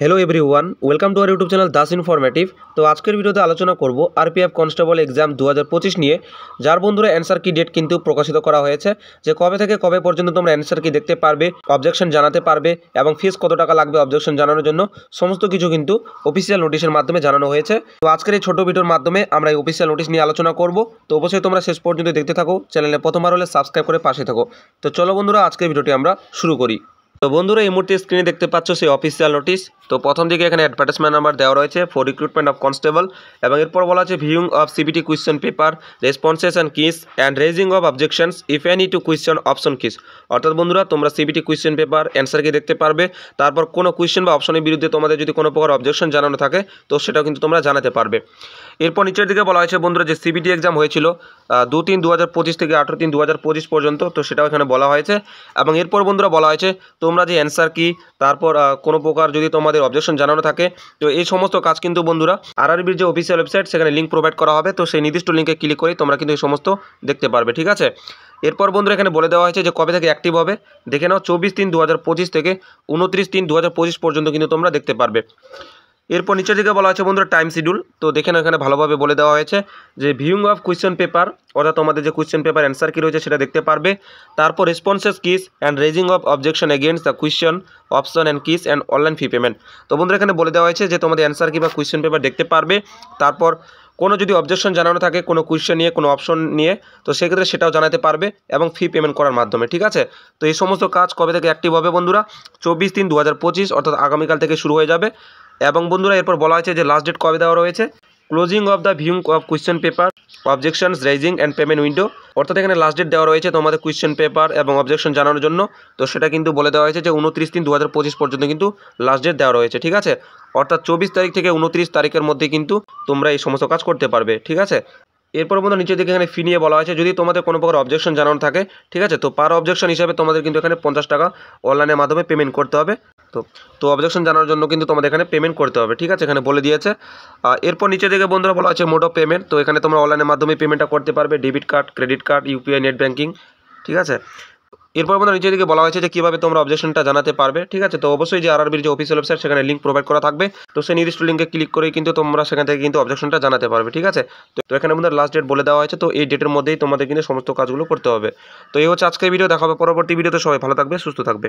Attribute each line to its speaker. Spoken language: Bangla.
Speaker 1: Hello everyone, welcome to our YouTube channel Das informative. তো আজকের ভিডিওতে আলোচনা করব আরপিএফ কনস্টেবল এক্সাম 2025 নিয়ে, যার বন্ধুরা অ্যান্সার কি ডেট কিন্তু প্রকাশিত করা হয়েছে, যে কবে থেকে কবে পর্যন্ত তোমরা অ্যান্সার কি দেখতে পারবে, অবজেকশন জানাতে পারবে এবং ফিস কত টাকা লাগবে অবজেকশন জানানোর জন্য, সমস্ত কিছু কিন্তু অফিসিয়াল নোটিশের মাধ্যমে জানানো হয়েছে। তো আজকের এই ছোট ভিডিওর মাধ্যমে আমরা এই অফিসিয়াল নোটিশ নিয়ে আলোচনা করব। তো অবশ্যই তোমরা শেষ পর্যন্ত দেখতে থাকো, চ্যানেলে প্রথমবার হলে সাবস্ক্রাইব করে পাশে থাকো। তো চলো বন্ধুরা, আজকের ভিডিওটি আমরা শুরু করি। তো বন্ধুরা, এই মুহূর্তে স্ক্রিনে দেখতে পাচ্ছ সেই অফিসিয়াল নোটিশ। তো প্রথম দিকে এখানে অ্যাডভার্টাইজমেন্ট নাম্বার দেওয়া রয়েছে ফর রিক্রুটমেন্ট অফ কনস্টেবল, এবং এরপর বলা আছে viewing of CBT question paper, responses and keys and raising of objections if any to question option keys. অর্থাৎ বন্ধুরা, তোমরা সিবিটি কোয়েশ্চেন পেপার অ্যান্সার কি দেখতে পারবে, তারপর কোনো কোয়েশ্চেন বা অপশনের বিরুদ্ধে তোমাদের যদি কোনো প্রকার অবজেকশন জানানো থাকে তো সেটাও কিন্তু তোমরা জানাতে পারবে। এরপর নিচের দিকে বলা হয়েছে বন্ধুরা, যে সিবিটি এক্সাম হয়েছিল 2-3-2025 থেকে 18-3-2025 পর্যন্ত, তো সেটাও এখানে বলা হয়েছে। এবং এরপর বন্ধুরা বলা হয়েছে তোমরা যে অ্যান্সার কি, তারপর কোনো প্রকার যদি তোমাদের অবজেকশন জানানো থাকে, তো এই সমস্ত কাজ কিন্তু বন্ধুরা আরআরবির যে অফিসিয়াল ওয়েবসাইট সেখানে লিঙ্ক প্রোভাইড করা হবে। তো সেই নির্দিষ্ট লিঙ্কে ক্লিক করে তোমরা কিন্তু এই সমস্ত দেখতে পারবে, ঠিক আছে। এরপর বন্ধুরা এখানে বলে দেওয়া হয়েছে যে কবে থেকে অ্যাক্টিভ হবে, দেখে নাও 24-3-2025 থেকে 29-3-2025 পর্যন্ত কিন্তু তোমরা দেখতে পারবে। এরপর নিচের দিকে বলা হয়েছে বন্ধুরা টাইম শিডিউল। তো দেখে নাও এখানে ভালোভাবে বলে দেওয়া হয়েছে যে ভিউইং অফ কোয়েশ্চেন পেপার, অর্থাৎ তোমাদের যে কোয়েশ্চেন পেপার অ্যান্সার কি রয়েছে সেটা দেখতে পারবে। তারপর responses kiss and raising of objection against the question option and keys and online fee payment. তো বন্ধুরা এখানে বলে দেওয়া হয়েছে যে তোমাদের অ্যান্সার কি বা কোয়েশ্চেন পেপার দেখতে পারবে, তারপর কোনো যদি অবজেকশন জানানো থাকে কোনো কোয়েশ্চেন নিয়ে, কোনো অপশন নিয়ে, তো সেক্ষেত্রে সেটাও জানাতে পারবে এবং ফি পেমেন্ট করার মাধ্যমে, ঠিক আছে। তো এই সমস্ত কাজ কবে থেকে অ্যাক্টিভ হবে বন্ধুরা, 24-3-2025 অর্থাৎ আগামীকাল থেকে শুরু হয়ে যাবে। এবং বন্ধুরা এরপর বলা হয়েছে যে লাস্ট ডেট কবে দেওয়া রয়েছে, closing of the viewing of question paper, objections raising and payment window, অর্থাৎ এখানে লাস্ট ডেট দেওয়া রয়েছে তোমাদের কোয়েশ্চেন পেপার এবং অবজেকশন জানানোর জন্য। তো সেটা কিন্তু বলে দেওয়া হয়েছে যে 29-3-2025 পর্যন্ত কিন্তু লাস্ট ডেট দেওয়া রয়েছে, ঠিক আছে। অর্থাৎ 24 তারিখ থেকে 29 তারিখের মধ্যে কিন্তু তোমরা এই সমস্ত কাজ করতে পারবে, ঠিক আছে। এরপর বন্ধু নিচের দিকে এখানে ফি নিয়ে বলা হয়েছে, যদি তোমাদের কোনো প্রকার অবজেকশন জানানো থাকে, ঠিক আছে, তো পার অবজেকশন হিসাবে তোমাদের কিন্তু এখানে 50 টাকা অনলাইনের মাধ্যমে পেমেন্ট করতে হবে। তো অবজেকশন জানার জন্য কিন্তু তোমাদের এখানে পেমেন্ট করতে হবে, ঠিক আছে, এখানে বলে দিয়েছে। এরপর নিচে দিকে বন্ধুরা বলা আছে মোড অফ পেমেন্ট। তো এখানে তোমরা অনলাইনের মাধ্যমে পেমেন্টটা করতে পারবে, debit card, credit card, UPI, net banking, ঠিক আছে। এরপর বন্ধুরা নিচের দিকে বলা হয়েছে যে কীভাবে তোমরা অবজেকশনটা জানাতে পারবে, ঠিক আছে। তো অবশ্যই যে আরআরবির যে অফিসিয়াল ওয়েবসাইট সেখানে লিঙ্ক প্রোভাইড করা থাকবে। তো সেই নির্দিষ্ট লিঙ্কে ক্লিক করেই কিন্তু তোমরা সেখান থেকে কিন্তু অবজেকশনটা জানাতে পারবে, ঠিক আছে। তো এখানে আমাদের লাস্ট ডেট বলে দেওয়া হয়েছে, তো এই ডেটের মধ্যেই তোমাদের কিন্তু সমস্ত কাজগুলো করতে হবে। তো এই হচ্ছে আজকের ভিডিও, দেখা হবে পরবর্তী ভিডিওতে। সবাই ভালো থাকবে, সুস্থ থাকবে।